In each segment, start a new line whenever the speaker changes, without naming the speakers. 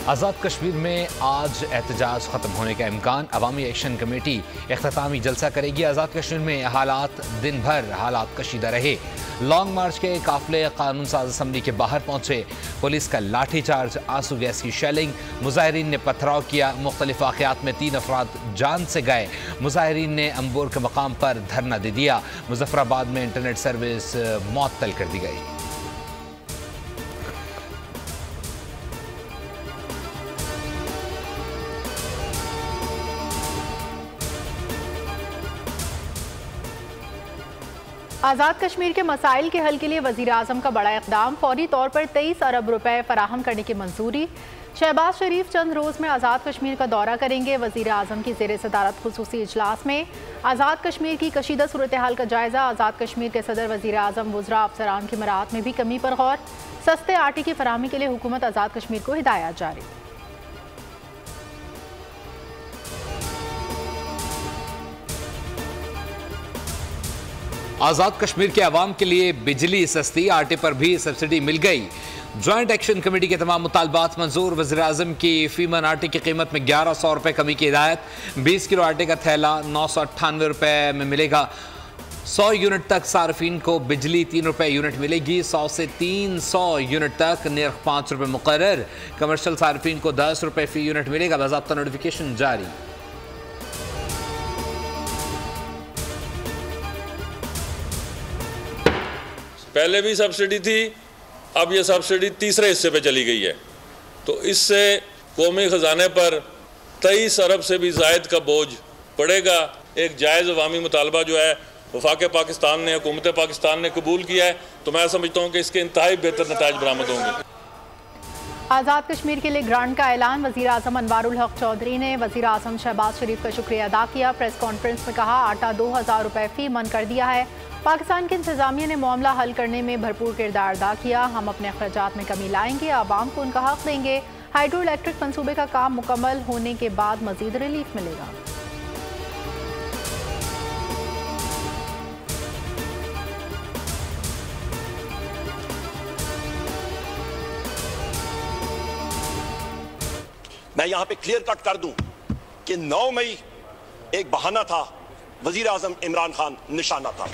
आज़ाद कश्मीर में आज एहतजाज ख़त्म होने का इम्कान। अवामी एक्शन कमेटी इख्तितामी जलसा करेगी। आज़ाद कश्मीर में हालात दिन भर कशीदा रहे। लॉन्ग मार्च के काफिले कानून साज असम्बली के बाहर पहुंचे। पुलिस का लाठीचार्ज, आंसू गैस की शेलिंग, मुजाहिरीन ने पथराव किया। मुख्तलिफ वाक़यात में 3 अफराद जान से गए। मुजाहिरीन ने अंबोर के मकाम पर धरना दे दिया। मुजफ्फराबाद में इंटरनेट सर्विस मुअत्तल कर दी गई।
आज़ाद कश्मीर के मसाइल के हल के लिए वज़ीर आज़म का बड़ा इक़दाम। फौरी तौर पर 23 अरब रुपए फराहम करने की मंजूरी। शहबाज शरीफ चंद रोज़ में आज़ाद कश्मीर का दौरा करेंगे। वज़ीर आज़म की ज़ेर सदारत खुसूसी इजलास में आज़ाद कश्मीर की कशीदा सूरत हाल का जायज़ा। आज़ाद कश्मीर के सदर वज़ीर आज़म वुज़रा अफसरान की मराहत में भी कमी पर गौर। सस्ते आटे की फराहमी के लिए हुकूमत आज़ाद कश्मीर को हिदायत जारी।
आज़ाद कश्मीर के अवाम के लिए बिजली सस्ती, आटे पर भी सब्सिडी मिल गई। ज्वाइंट एक्शन कमेटी के तमाम मुतालबात मंजूर। वज़ीर आज़म की फीमन आटे की कीमत में 1100 रुपये कमी की हिदायत। 20 किलो आटे का थैला 998 रुपये में मिलेगा। 100 यूनिट तक सार्फिन को बिजली 3 रुपये यूनिट मिलेगी। 100 से 300 यूनिट तक निर्ख 5 रुपये मुकर्रर। कमर्शल सार्फिन को 10 रुपये फी यूनिट मिलेगा। बाज़ाब्ता नोटिफिकेशन जारी।
पहले भी सब्सिडी थी, अब ये सब्सिडी तीसरे हिस्से पे चली गई है, तो इससे कौमी ख़जाने पर 23 अरब से भी ज़ायद का बोझ पड़ेगा। एक जायज़ अवामी मुतालबा जो है वफाक पाकिस्तान ने, हुकूमत पाकिस्तान ने कबूल किया है, तो मैं समझता हूँ कि इसके इंतहाई बेहतर नताइज बरामद होंगे।
आज़ाद कश्मीर के लिए ग्रांट का ऐलान। वज़ीर आज़म अनवारुल हक चौधरी ने वज़ीर आज़म शहबाज शरीफ का शुक्रिया अदा किया। प्रेस कॉन्फ्रेंस में कहा, आटा 2000 रुपये फ़ी मन कर दिया है। पाकिस्तान की इंतज़ामिया ने मामला हल करने में भरपूर किरदार अदा किया। हम अपने अखराजात में कमी लाएंगे, आवाम को उनका हक देंगे। हाइड्रो इलेक्ट्रिक मंसूबे का काम मुकम्मल होने के बाद मज़ीद रिलीफ मिलेगा।
मैं यहां पे क्लियर कट कर दूं कि 9 मई एक बहाना था, वजीर आजम इमरान खान निशाना था।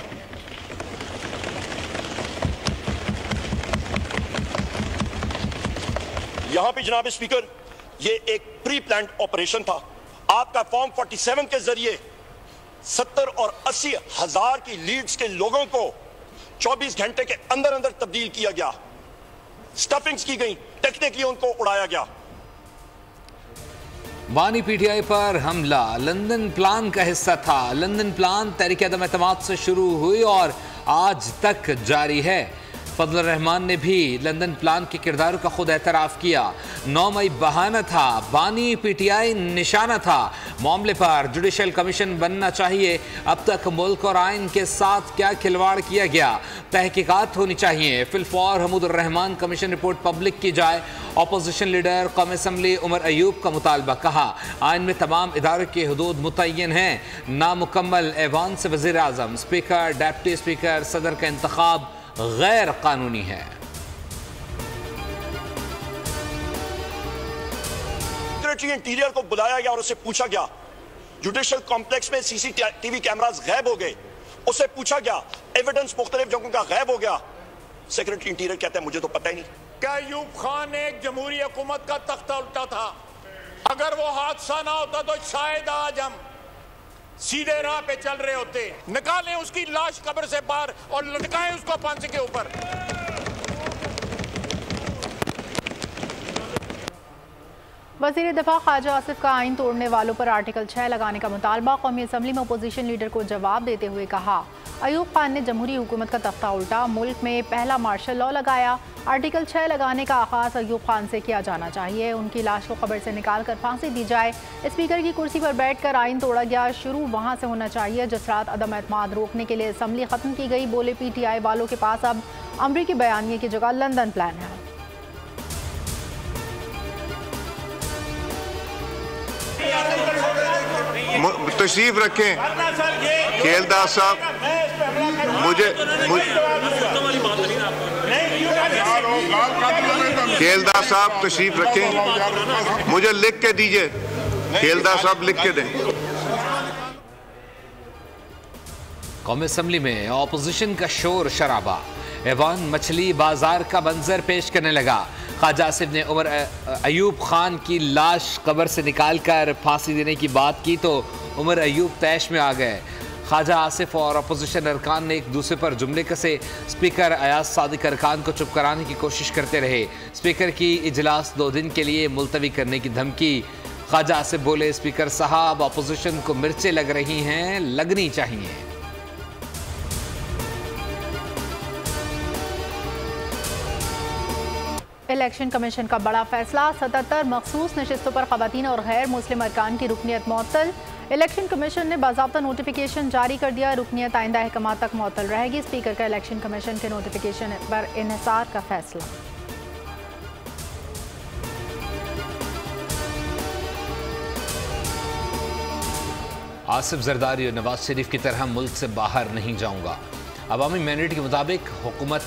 यहां पे जनाब स्पीकर, ये एक प्री प्लान्ड ऑपरेशन था। आपका फॉर्म 47 के जरिए 70 और 80 हजार की लीड्स के लोगों को 24 घंटे के अंदर अंदर तब्दील किया गया। स्टफिंग्स की गई, टेक्निकली उनको उड़ाया गया।
बानी पीटीआई पर हमला लंदन प्लान का हिस्सा था। लंदन प्लान तहरीक अदम एतमाद से शुरू हुई और आज तक जारी है। फजल रहमान ने भी लंदन प्लान के किरदार का खुद एतराफ़ किया। 9 मई बहाना था, बानी पीटीआई निशाना था। मामले पर जुडिशल कमीशन बनना चाहिए। अब तक मुल्क और आइन के साथ क्या खिलवाड़ किया गया, तहकीकात होनी चाहिए। फिलफौर Hamoodur Rahman commission report public की जाए। अपोजिशन लीडर कौमी असम्बली उमर अयूब का मुतालबा। कहा, आइन में तमाम इदारों के हदूद मुतय्यन हैं। नामुकम्मल ऐवान से वज़ीर आज़म, स्पीकर, डिप्टी स्पीकर, सदर का इंतखाब गैर कानूनी है।
सेक्रेटरी इंटीरियर को बुलाया गया और उससे पूछा गया, जुडिशल कॉम्प्लेक्स में सीसीटीवी कैमरास गायब हो गए। उससे पूछा गया, एविडेंस मुख्तलिफ जगहों का गायब हो गया। सेक्रेटरी इंटीरियर कहता है, मुझे तो पता ही नहीं।
क्या अयूब खान एक जमहूरी हुकूमत का तख्ता उल्टा था? अगर वो हादसा ना होता तो शायद आज हम सीधे राह पे चल रहे होते। निकालें उसकी लाश कब्र से बाहर और लटकाएं उसको फांसी के ऊपर।
वज़ीर दिफा ख्वाजा आसिफ का आइन तोड़ने वालों पर आर्टिकल 6 लगाने का मुतालबा। कौमी असम्बली में अपोजिशन लीडर को जवाब देते हुए कहा, अयूब खान ने जमहूरी हुकूमत का तख्ता उल्टा, मुल्क में पहला मार्शल लॉ लगाया। आर्टिकल 6 लगाने का आगाज अयूब खान से किया जाना चाहिए। उनकी लाश को कब्र से निकाल कर फांसी दी जाए। स्पीकर की कुर्सी पर बैठकर आइन तोड़ा गया, शुरू वहां से होना चाहिए जिस रात अदम एतमाद रोकने के लिए असम्बली खत्म की गई। बोले, पीटीआई वालों के पास अब अमरीकी बयानिए की जगह लंदन प्लान है।
तशरीफ रखें खेलदार साहब। मुझे खेलदार साहब तशरीफ रखें, मुझे लिख के दीजिए, खेलदार साहब लिख के दें।
कौमी असम्बली में ऑपोजिशन का शोर शराबा, ऐवान मछली बाजार का मंजर पेश करने लगा। ख्वाजा आसिफ ने उमर अयूब खान की लाश कब्र से निकालकर फांसी देने की बात की तो उमर अयूब तैश में आ गए। ख्वाजा आसिफ और अपोजिशन अरकान ने एक दूसरे पर जुमले कसे। स्पीकर अयाज सादिक अरकान को चुप कराने की कोशिश करते रहे। स्पीकर की इजलास 2 दिन के लिए मुलतवी करने की धमकी। ख्वाजा आसिफ बोले, स्पीकर साहब अपोजिशन को मिर्चें लग रही हैं, लगनी चाहिए।
इलेक्शन कमीशन का बड़ा फैसला, 77 मखसूस नशिस्तों पर खवातीन और गैर मुस्लिम अरकान की रुकनियत मुअत्तल। इलेक्शन कमीशन ने बाज़ाब्ता नोटिफिकेशन जारी कर दिया, रुकनियत आइंदा अहकाम तक मुअत्तल रहेगी। स्पीकर का इलेक्शन कमीशन के नोटिफिकेशन पर इन्हिसार का फैसला।
आसिफ जरदारी और नवाज शरीफ की तरह मुल्क से बाहर नहीं जाऊंगा। अवामी मैंडेट के मुताबिक हुकूमत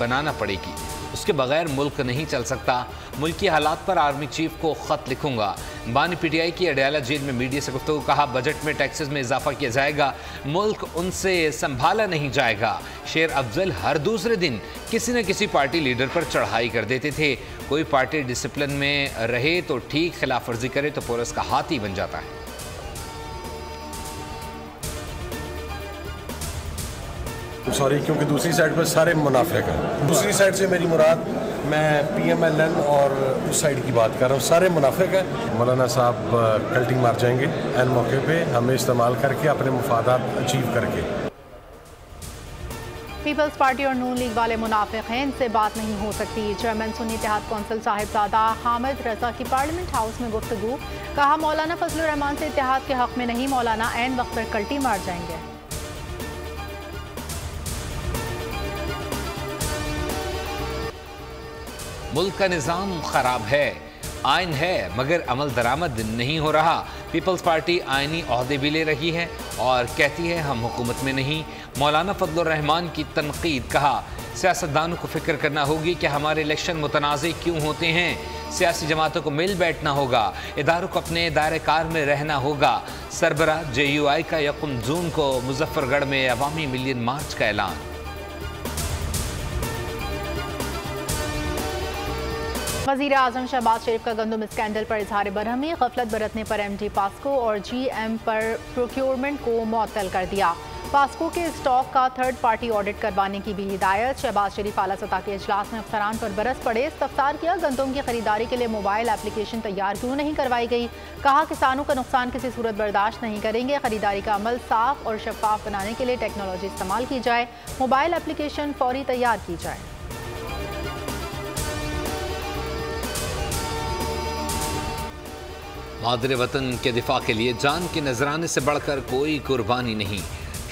बनाना पड़ेगी, उसके बगैर मुल्क नहीं चल सकता। मुल्की हालात पर आर्मी चीफ को ख़त लिखूंगा। बानी PTI की अडयाला जेल में मीडिया से गुफ्तगू, कहा बजट में टैक्सेस में इजाफा किया जाएगा, मुल्क उनसे संभाला नहीं जाएगा। शेर अफजल हर दूसरे दिन किसी न किसी पार्टी लीडर पर चढ़ाई कर देते थे। कोई पार्टी डिसिप्लिन में रहे तो ठीक, खिलाफ वर्जी करे तो पुलिस का हाथी बन जाता है।
सॉरी, क्योंकि दूसरी साइड पर सारे मुनाफिक हैं। दूसरी साइड से मेरी मुराद, मैं PMLN और उस साइड की बात कर रहा हूँ, सारे मुनाफिक हैं। मौलाना साहब कल्टिंग मार जाएंगे एन मौके पे, हमें इस्तेमाल करके अपने मुफादात अचीव करके।
पीपल्स पार्टी और नून लीग वाले मुनाफिक हैं, इनसे बात नहीं हो सकती। चेयरमैन सुन्नी इत्तेहाद कौंसिल साहिबजादा हामिद रजा की पार्लियामेंट हाउस में गुफ्तगू, कहा मौलाना फजलुर रहमान से इत्तेहाद के हक में नहीं, मौलाना ऐन वक्त पर कल्टी मार जाएंगे।
मुल्क का निज़ाम खराब है, आइन है मगर अमल दरामद नहीं हो रहा। पीपल्स पार्टी आइनी ओहदे भी ले रही है और कहती है हम हुकूमत में नहीं। मौलाना फजलुर रहमान की तनकीद, कहा सियासतदानों को फिक्र करना होगी कि हमारे इलेक्शन मुतनाज़ क्यों होते हैं। सियासी जमातों को मिल बैठना होगा, इदारों को अपने दायरे कार में रहना होगा। सरबराह JUI का 1 जून को मुजफ्फरगढ़ में अवामी मिलियन मार्च का ऐलान।
वज़ीर आज़म शहबाज शरीफ का गंदम स्कैंडल पर इजहार बरहमी, गफलत बरतने पर MD पास्को और GM पर प्रोक्योरमेंट को मुअत्तल कर दिया। पास्को के स्टॉक का थर्ड पार्टी ऑडिट करवाने की भी हिदायत। शहबाज शरीफ आला सतह के इजलास में अफसरान पर बरस पड़े, इस्तफसार किया गंदम की खरीदारी के लिए मोबाइल एप्लीकेशन तैयार क्यों नहीं करवाई गई। कहा किसानों का नुकसान किसी सूरत बर्दाश्त नहीं करेंगे, खरीदारी का अमल साफ और शफाफ बनाने के लिए टेक्नोलॉजी इस्तेमाल की जाए, मोबाइल एप्लीकेशन फौरी तैयार की जाए।
मादरे वतन के दिफा के लिए जान के नजराने से बढ़कर कोई कुर्बानी नहीं।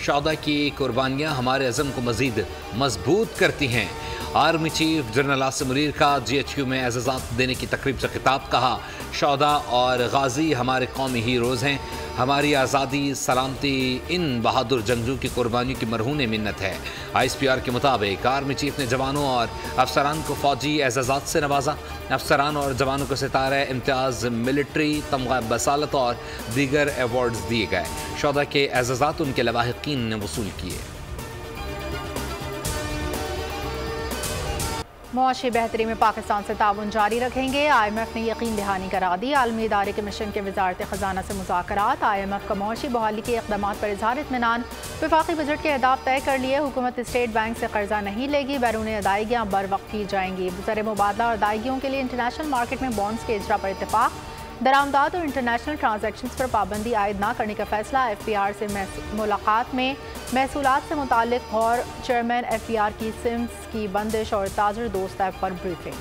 शौदा की कुर्बानियाँ हमारे अज़म को मज़ीद मजबूत करती हैं। Army chief general Asim Munir का GHQ में एज़ाज़ात देने की तकरीब से खिताब, कहा शौदा और गाजी हमारे कौमी हीरोज़ हैं। हमारी आज़ादी सलामती इन बहादुर जंगजू की कुर्बानियों की मरहून मिन्नत है। ISPR के मुताबिक आर्मी चीफ ने जवानों और अफसरान को फ़ौजी एज़ाज़ात से नवाजा। अफसरान और जवानों को सितारा इम्तियाज़, मिलिट्री, तमगा बसालत और दीगर अवार्ड्स दिए गए। शौदा के एज़ाज़ात उनके लवाहिकीन ने वसूल किए।
मुआशी बेहतरी में पाकिस्तान से ताउन जारी रखेंगे। IMF ने यकीन दहानी करा दी। आलमी इदारे के मिशन के वजारत ख़जाना से मुज़ाकरात। IMF का मुआशी बहाली के इक़दाम पर इज़हार इत्मीनान। वफाकी बजट के अहदाफ तय कर लिए। हुकूमत स्टेट बैंक से कर्जा नहीं लेगी, बैरून अदायगियाँ बर वक्त की जाएंगी। ज़र मुबादला और अदायगियों के लिए इंटरनेशनल मार्केट में बॉन्ड्स के इजरा पर इत्तेफाक। दरामदात और इंटरनेशनल ट्रांजैक्शंस पर पाबंदी आयद न करने का फैसला। FPR से मुलाकात में महसूलात से मुतालिक गौर। चेयरमैन FPR की सिम्स की बंदिश और ताजर दोस्त ऐप पर ब्रीफिंग।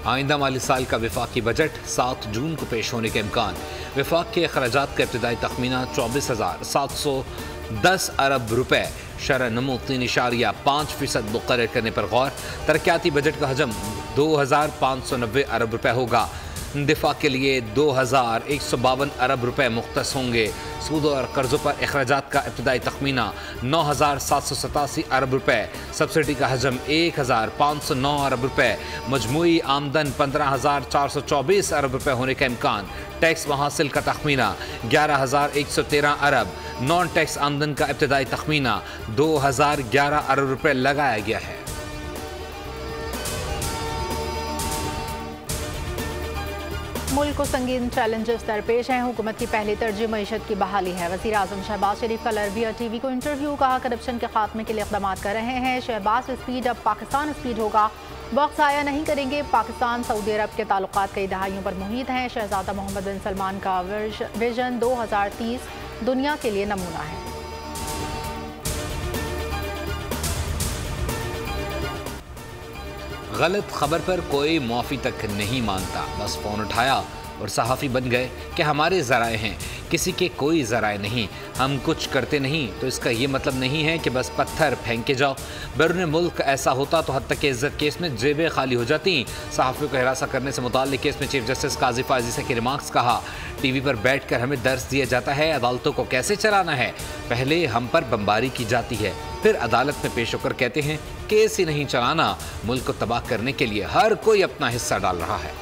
आइंदा माली साल का वफाकी बजट 7 जून को पेश होने के इम्कान। वफाक के अखराजात का इब्तदाई तखमीना 24,710 अरब रुपए। शरह नमो 3.5% मुकर्रर करने पर गौर। तरक्याती बजट का हजम 2,590 अरब रुपए होगा। दिफा के लिए 2152 अरब रुपए मुख्तस होंगे। सूद और कर्जों पर अखराजात का इब्तदाई तखमीना 9787 अरब रुपए। सब्सिडी का हजम 1509 अरब रुपए। मजमूई आमदन 15424 अरब रुपए होने का इम्कान। टैक्स महासिल का तखमीना 11113 अरब। नॉन टैक्स आमदन का इब्तदाई तखमीना 2011 अरब रुपए लगाया गया है।
मुल्क को संगीन चैलेंजेस दरपेश हैं। हुकूमत की पहली तरजीह मईशत की बहाली है। वज़ीर आज़म शहबाज शरीफ का अरबिया टीवी को इंटरव्यू। कहा करप्शन के खात्मे के लिए इक़दाम कर रहे हैं। शहबाज स्पीड अब पाकिस्तान स्पीड होगा। वक्त ज़ाया नहीं करेंगे। पाकिस्तान सऊदी अरब के ताल्लुकात कई दहाइयों पर मुहित हैं। शहजादा मोहम्मद बिन सलमान का विजन 2030 दुनिया के लिए नमूना है।
गलत खबर पर कोई माफ़ी तक नहीं मांगता, बस फ़ोन उठाया और सहाफ़ी बन गए कि हमारे ज़राए हैं, किसी के कोई ज़राए नहीं, हम कुछ करते नहीं। तो इसका ये मतलब नहीं है कि बस पत्थर फेंक के जाओ। बैरून मुल्क ऐसा होता तो हद तक इज़्ज़त केस में जेबें खाली हो जाती। सहाफ़ियों को हिरासत करने से मुताल्लिक़ केस में चीफ जस्टिस काज़ी फाज़ी के रिमार्क्स। कहा, टीवी पर बैठ कर हमें दर्स दिया जाता है अदालतों को कैसे चलाना है। पहले हम पर बमबारी की जाती है, फिर अदालत में पेश होकर कहते हैं केस ही नहीं चलाना। मुल्क को तबाह करने के लिए हर कोई अपना हिस्सा डाल रहा है।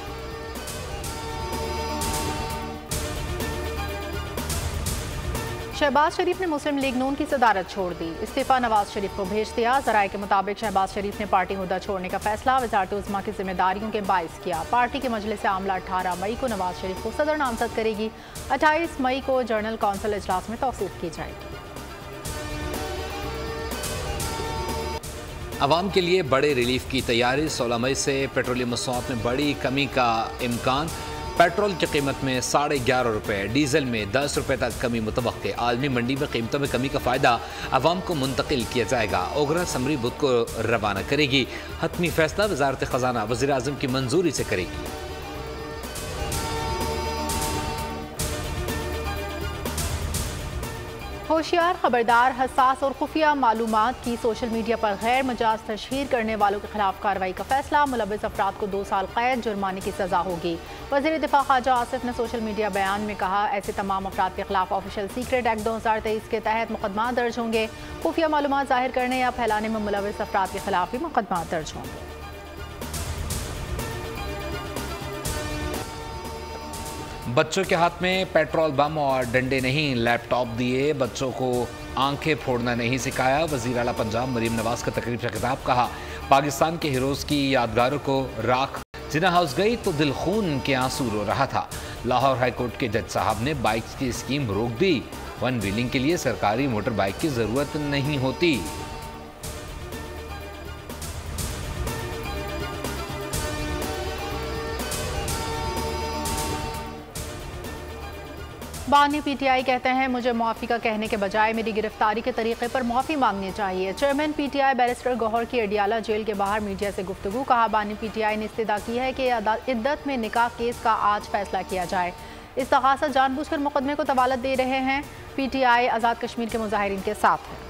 शहबाज शरीफ ने मुस्लिम लीग नून की सदारत छोड़ दी। इस्तीफा नवाज शरीफ को भेज दिया। ज़राए के मुताबिक शहबाज शरीफ ने पार्टी हुदा छोड़ने का फैसला वज़ारत उज़्मा की जिम्मेदारियों के बाइस किया। पार्टी के मजलिस आमला 18 मई को नवाज शरीफ को सदर नामजद करेगी। 28 मई को जनरल कौंसिल इजलास में तौसीफ की जाएगी।
अवाम के लिए बड़े रिलीफ की तैयारी। 16 मई से पेट्रोलियम मसनूआत में बड़ी कमी का इम्कान। पेट्रोल की कीमत में 11.5 रुपये, डीजल में 10 रुपये तक कमी मुतवक्के। आलमी मंडी में कीमतों में कमी का फ़ायदा अवाम को मुंतकिल किया जाएगा। ओगरा असम्बली बुध को रवाना करेगी। हतमी फैसला वज़ारत ख़जाना वज़ीर आज़म की मंजूरी से करेगी।
होशियार, खबरदार, हसास और खुफिया मालूमात की सोशल मीडिया पर गैर मजाज तशहीर करने वालों के खिलाफ कार्रवाई का फैसला। मुलव्विस अफराद को 2 साल कैद, जुर्माने की सजा होगी। वज़ीर दिफा ख्वाजा आसिफ ने सोशल मीडिया बयान में कहा, ऐसे तमाम अफराद के खिलाफ ऑफिशियल सीक्रेट एक्ट 2023 के तहत मुकदमा दर्ज होंगे। खुफिया मालूमात जाहिर करने या फैलाने में मुलव्विस अफराद के खिलाफ भी मुकदमा दर्ज होंगे।
बच्चों के हाथ में पेट्रोल बम और डंडे नहीं, लैपटॉप दिए, बच्चों को आंखें फोड़ना नहीं सिखाया। वज़ीर आला पंजाब मरीम नवाज का तकरीब से खिताब। कहा, पाकिस्तान के हीरोज़ की यादगारों को राख जिना हाउस गई तो दिल खून के आंसू रो रहा था। लाहौर हाई कोर्ट के जज साहब ने बाइक की स्कीम रोक दी। वन व्हीलिंग के लिए सरकारी मोटर बाइक की ज़रूरत नहीं होती।
बानी पीटीआई कहते हैं, मुझे मुआफ़ी का कहने के बजाय मेरी गिरफ्तारी के तरीके पर मुआफ़ी मांगनी चाहिए। चेयरमैन पीटीआई बैरिस्टर गौहर की अडियाला जेल के बाहर मीडिया से गुफ्तगू। कहा, बानी पीटीआई ने इस्तदा की है कि इद्दत में निकाह केस का आज फैसला किया जाए। इस्तग़ासा जानबूझकर मुकदमे को तवालत दे रहे हैं। पीटीआई आज़ाद कश्मीर के मुजाहिरीन के साथ है।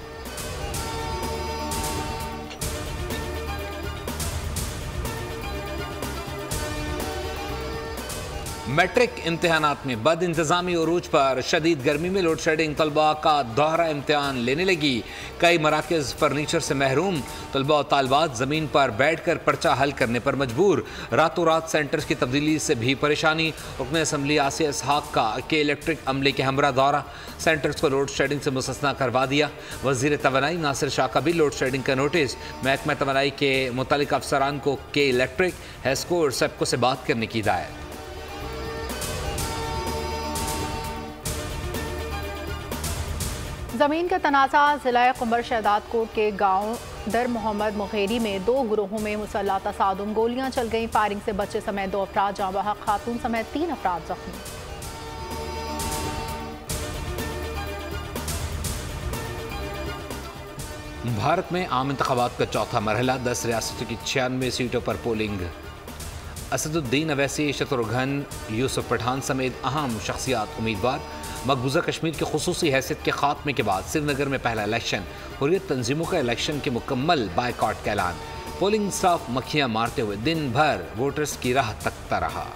मैट्रिक इम्तिहानात में बद इंतज़ामी उरूज पर शदीद गर्मी में लोड शेडिंग। तलबा का दोहरा इम्तिहान लेने लगी। कई मराकज़ फर्नीचर से महरूम। तलबा और तालबात ज़मीन पर बैठ कर पर्चा हल करने पर मजबूर। रातों रात सेंटर्स की तब्दीली से भी परेशानी। रुकन असम्बली आसिया इसहाक का के इलेक्ट्रिक अमले के हमरा दौरा। सेंटर्स को लोड शेडिंग से मुस्तस्ना करवा दिया। वज़ीर तवानाई नासिर शाह का भी लोड शेडिंग का नोटिस। महकमा तवानाई के मुतल्लिक़ अफसरान को के इलेक्ट्रिक, हेस्को और सेप्को से बात करने की हिदायत।
ज़मीन का तनाज़ा। ज़िला कुंबर शहदाद कोट के गांव दर मोहम्मद मुगेरी में 2 ग्रोहों में मुसल्लह तसादुम। गोलियां चल गईं। फायरिंग से बच्चे समेत 2 अफराद जाँ बहक, खातून समेत 3 अफराद जख्मी।
भारत में आम इंतखाबात का चौथा मरहला। 10 रियासतों की 96 सीटों पर पोलिंग। असदुद्दीन अवैसी, शत्रुघ्न, यूसुफ पठान समेत अहम शख्सियात उम्मीदवार। मकबूजा कश्मीर की खुसूसी हैसियत के खात्मे के बाद श्रीनगर में पहला इलेक्शन। हुर्रियत तंजीमों का इलेक्शन के मुकम्मल बायकॉट का ऐलान। पोलिंग स्टाफ मक्खियां मारते हुए दिन भर वोटर्स की राह तकता रहा।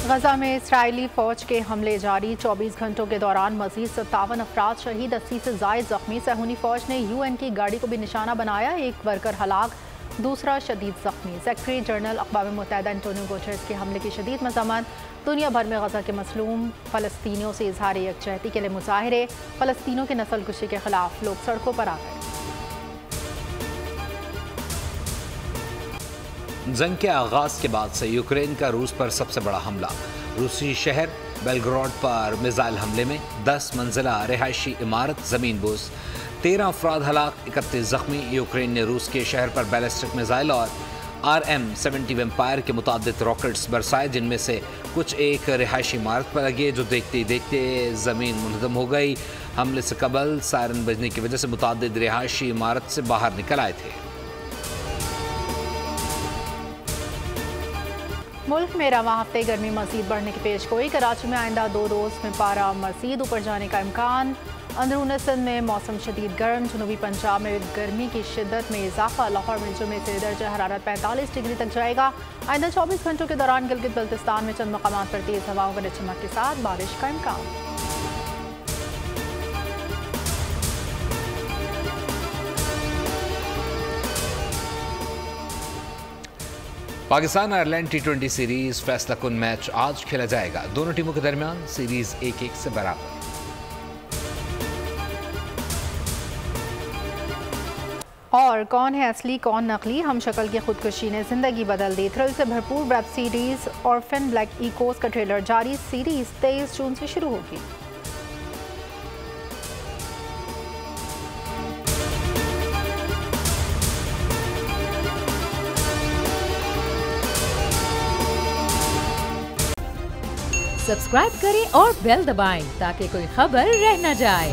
गजा में इसराइली फौज के हमले जारी, 24 घंटों के दौरान मजीद 57 अफराद शहीद, 80 से जायद जख्मी। सहूनी फौज ने UN की गाड़ी को भी निशाना बनाया, एक वर्कर हलाक, दूसरा शदीद जख्मी। सेक्रेटरी जनरल अक़वाम मुत्तहिदा एंटोनियो गुटेरेस के हमले की शदीद मज़म्मत। दुनिया भर में गजा के मसलूम फ़लस्तीनियों से इजहार यकजहती के लिए मुजाहिरे, फ़लस्तीनियों की नस्लकुशी के खिलाफ लोग सड़कों पर आ गए।
जंग के आगाज के बाद से यूक्रेन का रूस पर सबसे बड़ा हमला। रूसी शहर बेलग्राड पर मिसाइल हमले में 10 मंजिला रिहायशी इमारत ज़मीन बोस, 13 अफराद हलाक, 31 जख्मी। यूक्रेन ने रूस के शहर पर बैलिस्टिक मिसाइल और RM-70 वेम्पायर के मुताबिक रॉकेट्स बरसाए, जिनमें से कुछ एक रिहायशी इमारत पर लगे, जो देखते ही देखते ज़मीन मुनहदम हो गई। हमले से कबल सायरन बजने की वजह से मुताबिक रिहायशी इमारत से बाहर निकल आए थे।
मुल्क में रवां हफ्ते गर्मी मजीद बढ़ने की पेशगोई। कराची में आइंदा 2 रोज़ में पारा मजीद ऊपर जाने का इम्कान। अंदरून सिंध में मौसम शदीद गर्म, जनूबी पंजाब में गर्मी की शिद्दत में इजाफा। लाहौर में जुमे से दर्जा हरारत 45 डिग्री तक जाएगा। आइंदा 24 घंटों के दौरान गिलगित बल्तिस्तान में चंद मकामात पर तेज़ हवाओं गरज चमक के साथ बारिश का इम्कान।
पाकिस्तान आयरलैंड T20 सीरीज फैसला कुन मैच आज खेला जाएगा। दोनों टीमों के दरमियान सीरीज 1-1 से बराबर।
और कौन है असली कौन नकली, हम शक्ल की खुदकुशी ने जिंदगी बदल दी। थ्रिल से भरपूर web series orphan black Eeco का ट्रेलर जारी। सीरीज 23 जून से शुरू होगी।
सब्सक्राइब करें और बेल दबाएं ताकि कोई खबर रह न जाए।